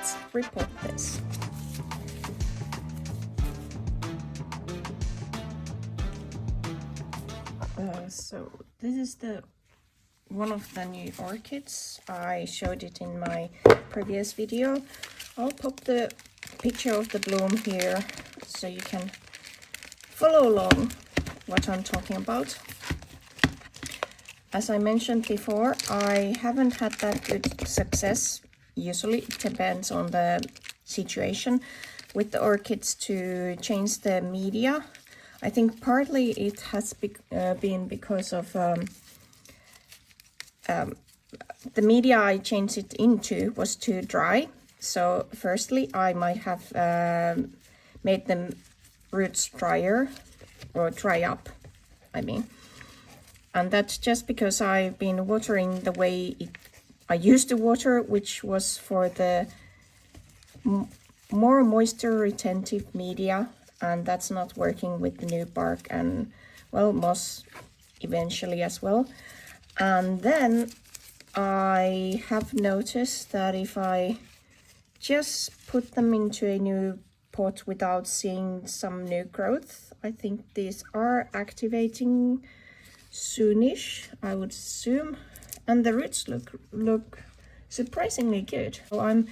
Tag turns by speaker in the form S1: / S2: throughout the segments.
S1: let's repot this. So this is one of the new orchids. I showed it in my previous video. I'll pop the picture of the bloom here so you can follow along what I'm talking about. As I mentioned before, I haven't had that good success. Usually it depends on the situation with the orchids to change the media. I think partly it has been because of the media I changed it into was too dry. So firstly, I might have made the roots drier, or dry up, I mean. And that's just because I've been watering the way I used to water, which was for the more moisture retentive media, and that's not working with the new bark and, well, moss eventually as well. And then I have noticed that if I just put them into a new pot without seeing some new growth, I think these are activating soonish, I would assume, and the roots look surprisingly good. So I'm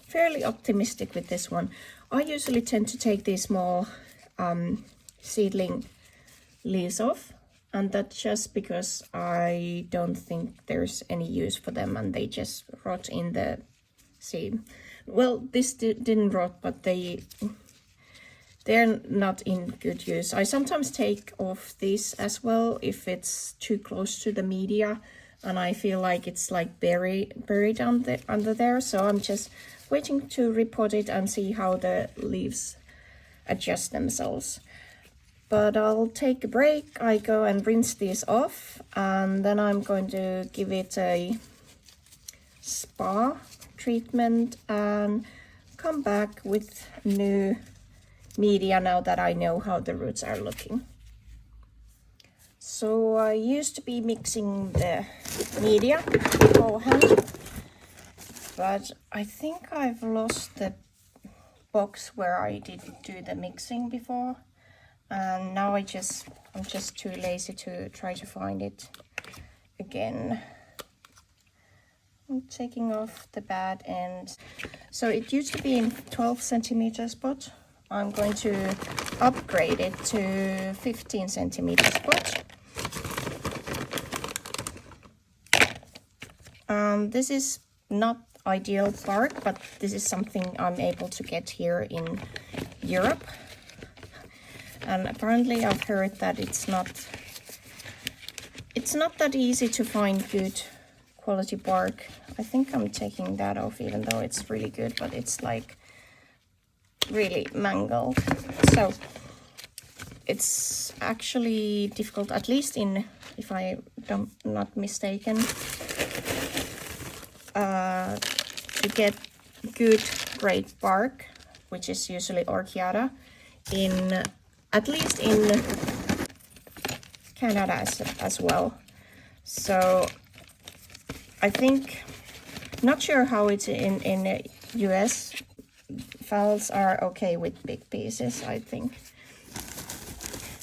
S1: fairly optimistic with this one. I usually tend to take these small seedling leaves off, and that's just because I don't think there's any use for them and they just rot in the seed. Well, this didn't rot, but they're not in good use. I sometimes take off these as well if it's too close to the media and I feel like it's like buried under there. So I'm just waiting to repot it and see how the leaves adjust themselves. But I'll take a break. I go and rinse these off, and then I'm going to give it a spa treatment and come back with new media now that I know how the roots are looking. So I used to be mixing the media beforehand, but I think I've lost the box where I did do the mixing before, and now I'm just too lazy to try to find it again. I'm taking off the bad ends. So it used to be in 12 centimeters pot. I'm going to upgrade it to 15 centimeters pot. This is not ideal bark, but this is something I'm able to get here in Europe. And apparently I've heard that it's not that easy to find good quality bark. I think I'm taking that off even though it's really good, but it's like really mangled. So it's actually difficult, at least in, if I'm not mistaken, to get good great bark, which is usually orchiata, in at least in Canada as well. So I think, not sure how it's in US. Phals are okay with big pieces, I think.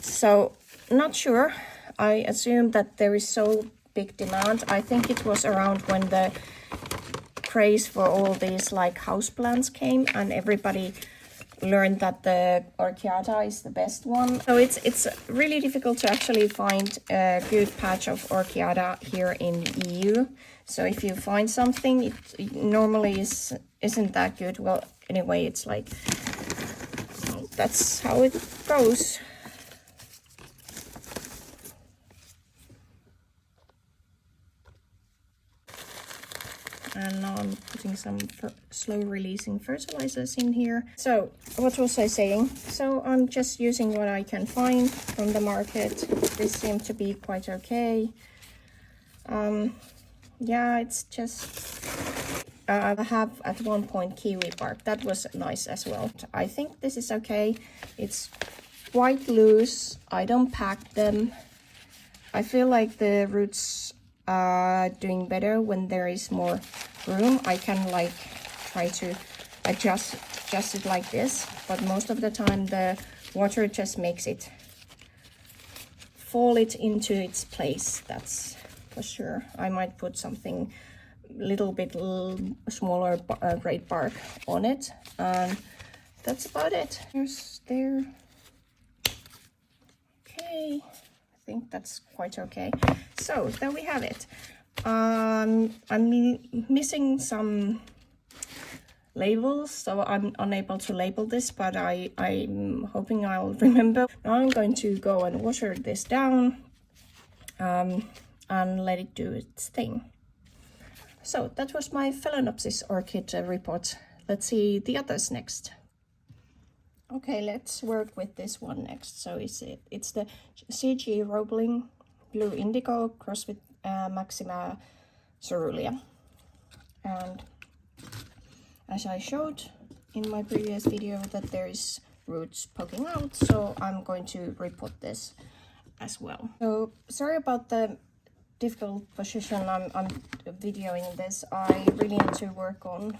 S1: So not sure. I assume that there is so big demand. I think it was around when the craze for all these like houseplants came and everybody learned that the orchiata is the best one. So it's really difficult to actually find a good patch of orchiata here in EU. So if you find something, it normally isn't that good. Well, anyway, it's like, that's how it goes. And now I'm putting some slow releasing fertilizers in here. So what was I saying? So I'm just using what I can find from the market. This seemed to be quite okay. Yeah, it's just, I have at one point kiwi bark. That was nice as well. I think this is okay. It's quite loose. I don't pack them. I feel like the roots are doing better when there is more room. I can like try to adjust it like this, but most of the time the water just makes it fall it into its place, that's for sure. I might put something little bit smaller great bark on it, and that's about it. Here's there. Okay, I think that's quite okay. So there we have it. I'm missing some labels, so I'm unable to label this, but I'm hoping I'll remember. Now I'm going to go and water this down and let it do its thing. So that was my Phalaenopsis orchid report. Let's see the others next. Okay, let's work with this one next. So it's the CG Roebling Blue Indigo crossed with Maxima coerulea. And as I showed in my previous video, that there is roots poking out, so I'm going to repot this as well. So sorry about the difficult position I'm videoing this. I really need to work on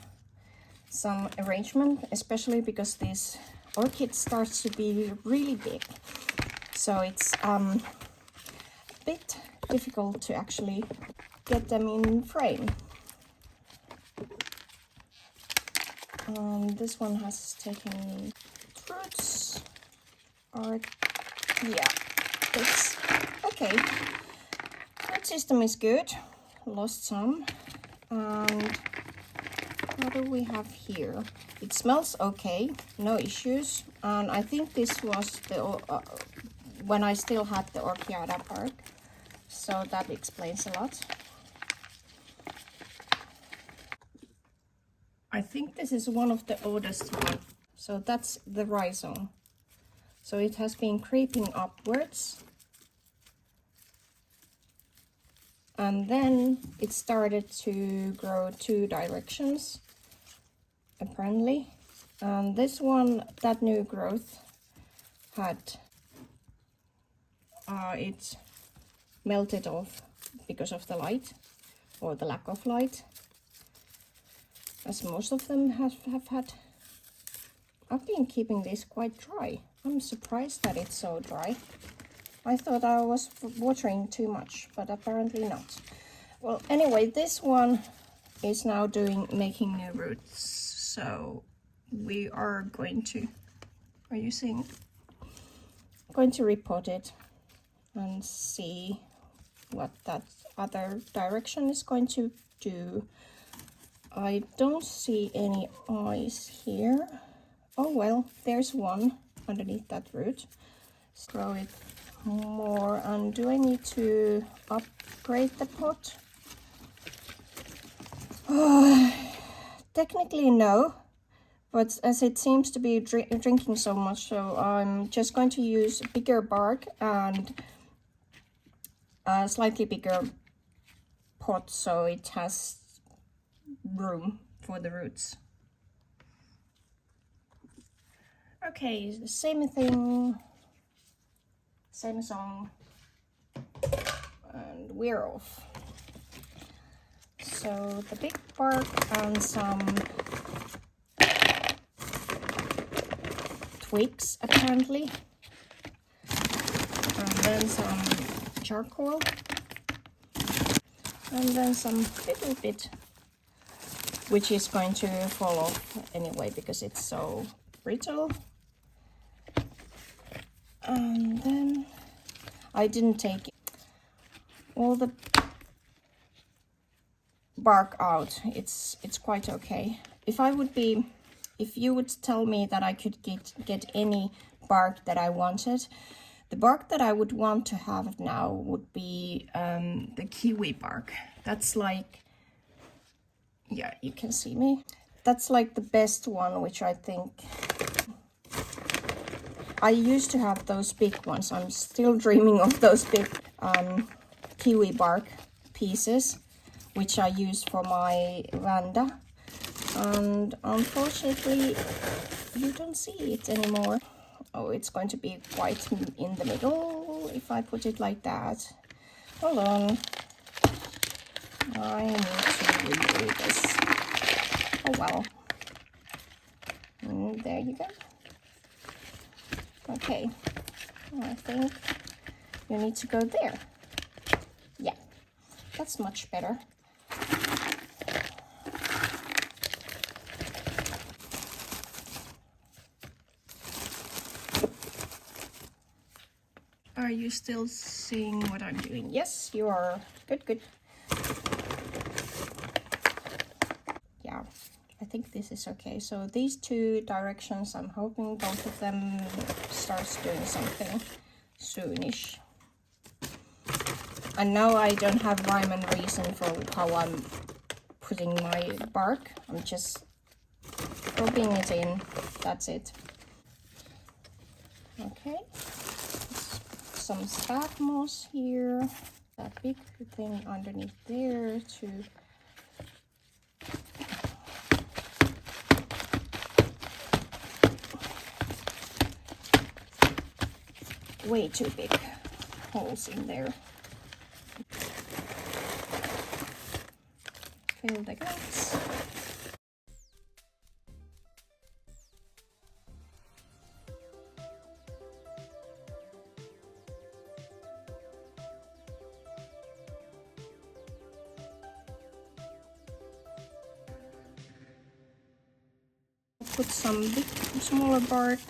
S1: some arrangement, especially because this orchid starts to be really big, so it's a bit difficult to actually get them in frame. This one has taken roots, or yeah, it's okay. Root system is good, lost some. And what do we have here? It smells okay, no issues. And I think this was the when I still had the orchiada bark, so that explains a lot. I think this is one of the oldest one. So that's the rhizome. So it has been creeping upwards. And then it started to grow two directions, apparently. And this one, that new growth, had it melted off because of the light, or the lack of light, as most of them have had. I've been keeping this quite dry. I'm surprised that it's so dry. I thought I was watering too much, but apparently not. Well, anyway, this one is now making new roots, so we are going to, going to repot it and see what that other direction is going to do. I don't see any eyes here. Oh well, there's one underneath that root. Let's grow it more. And do I need to upgrade the pot? Technically no, but as it seems to be drinking so much, so I'm just going to use bigger bark and a slightly bigger pot, so it has room for the roots. Okay, the same thing, same song, and we're off. So the big bark and some twigs apparently, and then some charcoal, and then some little bit, which is going to fall off anyway because it's so brittle. And then I didn't take all the bark out. It's quite okay. If you would tell me that I could get any bark that I wanted, the bark that I would want to have now would be the kiwi bark. That's like, yeah, you can see me. That's like the best one, which I think. I used to have those big ones. I'm still dreaming of those big kiwi bark pieces, which I use for my veranda. And unfortunately, you don't see it anymore. Oh, it's going to be quite in the middle if I put it like that. Hold on. I need to redo this. Oh well. there you go. Okay, I think you need to go there. Yeah, that's much better. Are you still seeing what I'm doing? Yes, you are. Good, good. Yeah, I think this is okay. So these two directions, I'm hoping both of them starts doing something soonish. And now I don't have rhyme and reason for how I'm putting my bark. I'm just rubbing it in. That's it. Okay. Some sphagnum moss here. That big thing underneath there to way too big holes in there. Fill the gaps. Put some smaller bark.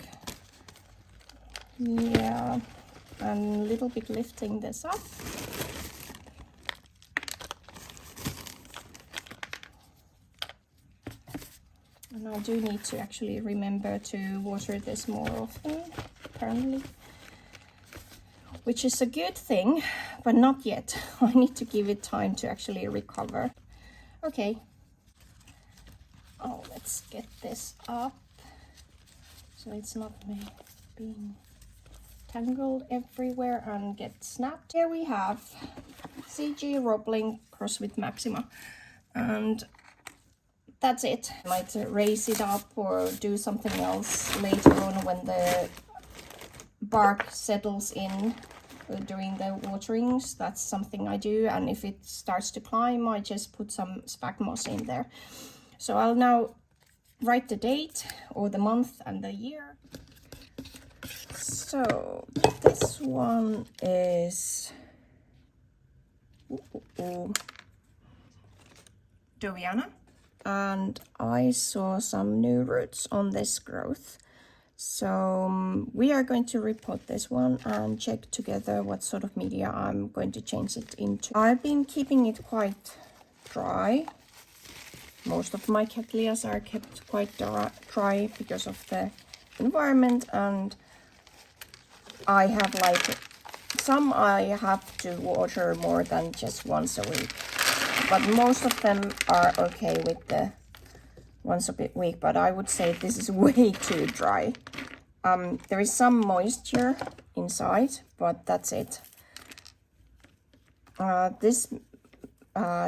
S1: Yeah, and a little bit lifting this up. And I do need to actually remember to water this more often, apparently. Which is a good thing, but not yet. I need to give it time to actually recover. Okay. Oh, let's get this up so it's not being tangled everywhere and get snapped. Here we have CG Roebling cross with Maxima, and that's it. I might raise it up or do something else later on when the bark settles in during the waterings. That's something I do, and if it starts to climb, I just put some sphagnum moss in there. So I'll now write the date or the month and the year. So this one is dowiana, and I saw some new roots on this growth. So we are going to repot this one and check together what sort of media I'm going to change it into. I've been keeping it quite dry. Most of my cattleyas are kept quite dry because of the environment, and I have like some I have to water more than just once a week, but most of them are okay with the once a week. But I would say this is way too dry. There is some moisture inside, but that's it. This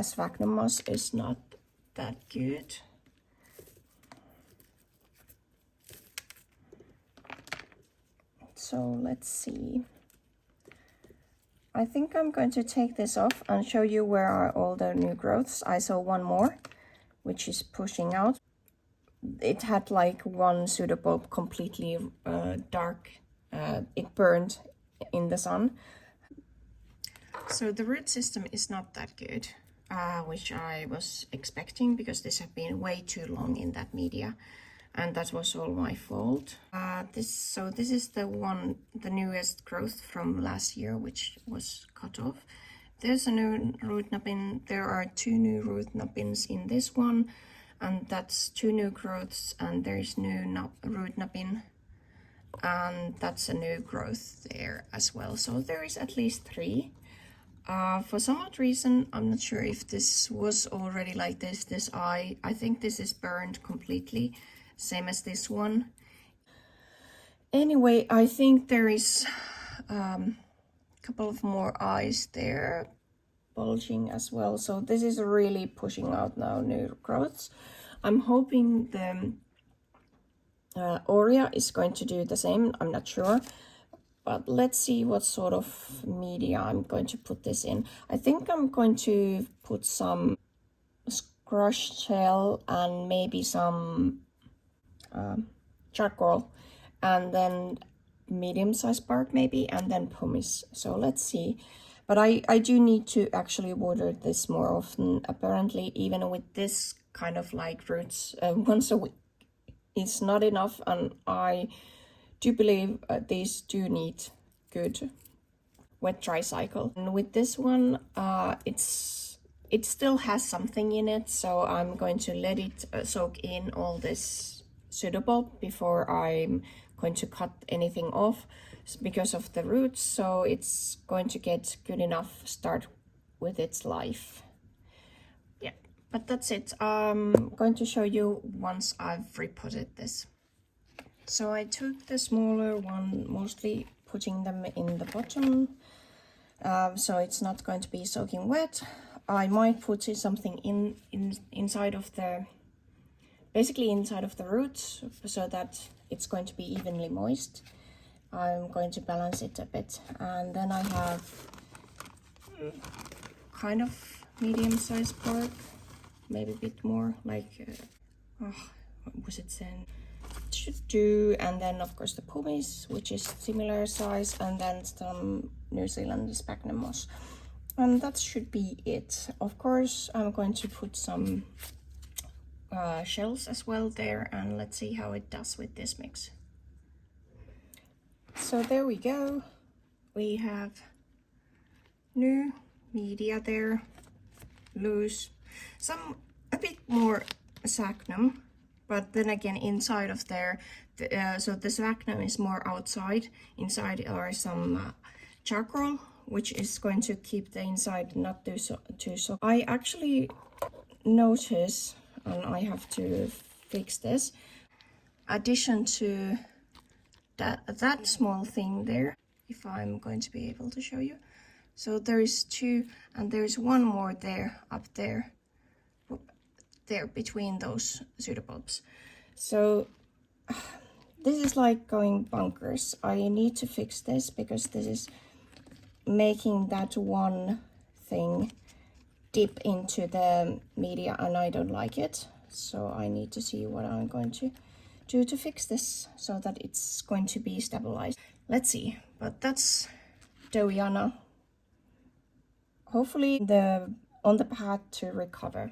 S1: sphagnum moss is not that good. So let's see. I think I'm going to take this off and show you where are all the new growths. I saw one more, which is pushing out. It had like one pseudobulb completely dark. It burned in the sun. So the root system is not that good, which I was expecting because this had been way too long in that media, and that was all my fault. This is the newest growth from last year, which was cut off. There's a new root nubbin. There are two new root nubbins in this one, and that's two new growths, and there's new root nubbin, and that's a new growth there as well. So there is at least three. For some odd reason, I'm not sure if this was already like this eye. I think this is burned completely, same as this one. Anyway, I think there is a couple of more eyes there bulging as well. So this is really pushing out now new growths. I'm hoping the Aurea is going to do the same. I'm not sure. But let's see what sort of media I'm going to put this in. I think I'm going to put some crushed shell and maybe some charcoal, and then medium-sized bark maybe, and then pumice. So let's see. But I do need to actually water this more often. Apparently, even with this kind of like roots, once a week is not enough, and I do believe these do need good wet dry cycle. And with this one, it still has something in it, so I'm going to let it soak in all this pseudobulb before I'm going to cut anything off because of the roots, so it's going to get good enough start with its life. Yeah, but that's it. I'm going to show you once I've repotted this. So I took the smaller one, mostly putting them in the bottom, so it's not going to be soaking wet. I might put something inside of the, basically inside of the roots, so that it's going to be evenly moist. I'm going to balance it a bit, and then I have kind of medium-sized bark, maybe a bit more, like what was it then? Should do, and then of course the pumice, which is similar size, and then some New Zealand sphagnum moss, and that should be it. Of course, I'm going to put some shells as well there, and let's see how it does with this mix. So there we go. We have new media there, loose, some a bit more sphagnum, but then again inside of there, so the sphagnum is more outside. Inside are some charcoal, which is going to keep the inside not too soft. I actually notice, and I have to fix this, addition to that small thing there, if I'm going to be able to show you. So there is two, and there's one more there, up there, between those pseudobulbs. So this is like going bonkers. I need to fix this because this is making that one thing dip into the media, and I don't like it. So I need to see what I'm going to do to fix this so that it's going to be stabilized. Let's see, but that's dowiana. Hopefully on the path to recover.